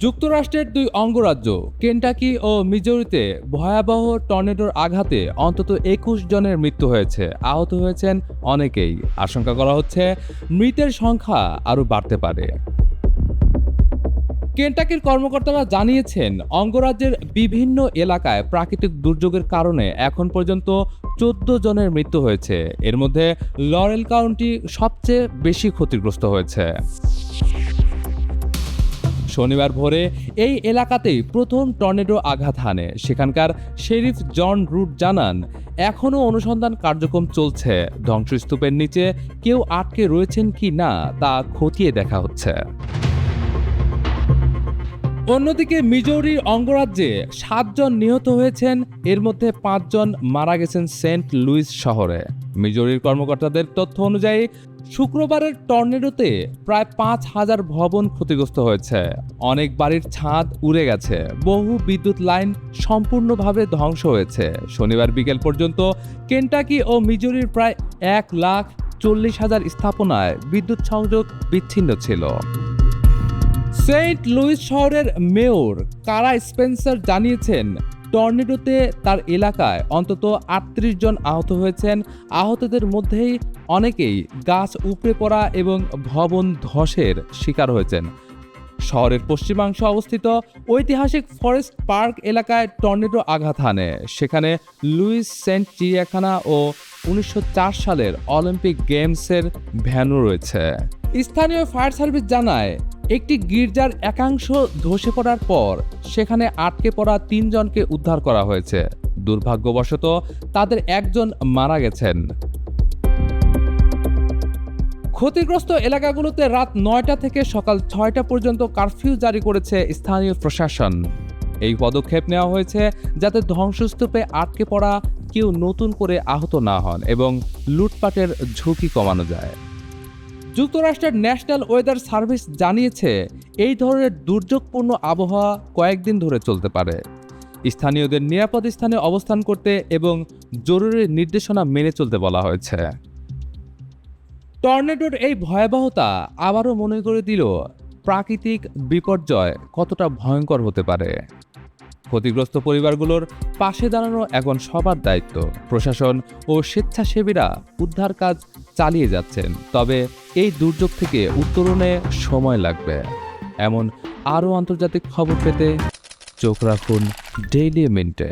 যুক্তরাষ্ট্রের দুই অঙ্গরাজ্য কেন্টাকি ও মিজোরিতে ভয়াবহ টর্নেডোর আঘাতে অন্তত ২১ জনের মৃত্যু হয়েছে, আহত হয়েছেন অনেকেই। আশঙ্কা করা হচ্ছে মৃতের সংখ্যা আরও বাড়তে পারে। কেন্টাকির কর্মকর্তারা জানিয়েছেন, অঙ্গরাজ্যের বিভিন্ন এলাকায় প্রাকৃতিক দুর্যোগের কারণে এখন পর্যন্ত ১৪ জনের মৃত্যু হয়েছে। এর মধ্যে লরেল কাউন্টি সবচেয়ে বেশি ক্ষতিগ্রস্ত হয়েছে। শনিবার ভোরে এই এলাকাতেই প্রথম টর্নেডো আঘাত হানে। সেখানকার শেরিফ জন রুট জানান, এখনও অনুসন্ধান কার্যক্রম চলছে। ধ্বংসস্তূপের নিচে কেউ আটকে রয়েছেন কি না তা খতিয়ে দেখা হচ্ছে। অন্যদিকে মিজোরির অঙ্গরাজ্যে ৭ জন নিহত হয়েছেন, এর মধ্যে ৫ জন মারা গেছেন সেন্ট লুইস শহরে। মিজোরির কর্মকর্তাদের তথ্য অনুযায়ী শুক্রবারের টর্নেডোতে প্রায় ৫,০০০ ভবন ক্ষতিগ্রস্ত হয়েছে। অনেক বাড়ির ছাদ উড়ে গেছে, বহু বিদ্যুৎ লাইন সম্পূর্ণভাবে ধ্বংস হয়েছে। শনিবার বিকেল পর্যন্ত কেন্টাকি ও মিজোরির প্রায় ১,৪০,০০০ স্থাপনায় বিদ্যুৎ সংযোগ বিচ্ছিন্ন ছিল। সেন্ট লুইস শহরের মেয়র কারা স্পেন্সার জানিয়েছেন, টর্নেডোতে তার এলাকায় অন্তত ৩৮ জন আহত হয়েছেন। আহতদের মধ্যেই অনেকেই গাছ উপড়ে পড়া এবং ভবন ধসের শিকার হয়েছেন। শহরের পশ্চিমাংশে অবস্থিত ঐতিহাসিক ফরেস্ট পার্ক এলাকায় টর্নেডো আঘাত হানে। সেখানে লুইস সেন্ট চিড়িয়াখানা ও ১৯০৪ সালের অলিম্পিক গেমসের ভ্যানু রয়েছে। স্থানীয় ফায়ার সার্ভিস জানায়, একটি গির্জার একাংশ ধসে পড়ার পর সেখানে আটকে পড়া ৩ জনকে উদ্ধার করা হয়েছে। দুর্ভাগ্যবশত তাদের একজন মারা গেছেন। ক্ষতিগ্রস্ত এলাকাগুলোতে রাত ৯টা থেকে সকাল ৬টা পর্যন্ত কারফিউ জারি করেছে স্থানীয় প্রশাসন। এই পদক্ষেপ নেওয়া হয়েছে যাতে ধ্বংসস্তূপে আটকে পড়া কেউ নতুন করে আহত না হন এবং লুটপাটের ঝুঁকি কমানো যায়। যুক্তরাষ্ট্রের ন্যাশনাল ওয়েদার সার্ভিস জানিয়েছে, এই ধরনের দুর্যোগপূর্ণ আবহাওয়া কয়েকদিন ধরে চলতে পারে। স্থানীয়দের নিরাপদ স্থানে অবস্থান করতে এবং জরুরি নির্দেশনা মেনে চলতে বলা হয়েছে। টর্নেডোর এই ভয়াবহতা আবারও মনে করে দিল প্রাকৃতিক বিপর্যয় কতটা ভয়ঙ্কর হতে পারে। ক্ষতিগ্রস্ত পরিবারগুলোর পাশে দাঁড়ানো এখন সবার দায়িত্ব। প্রশাসন ও স্বেচ্ছাসেবীরা উদ্ধার কাজ চালিয়ে যাচ্ছেন, তবে এই দুর্যোগ থেকে উত্তরণে সময় লাগবে। এমন আরও আন্তর্জাতিক খবর পেতে চোখ রাখুন ডেইলি মিন্টে।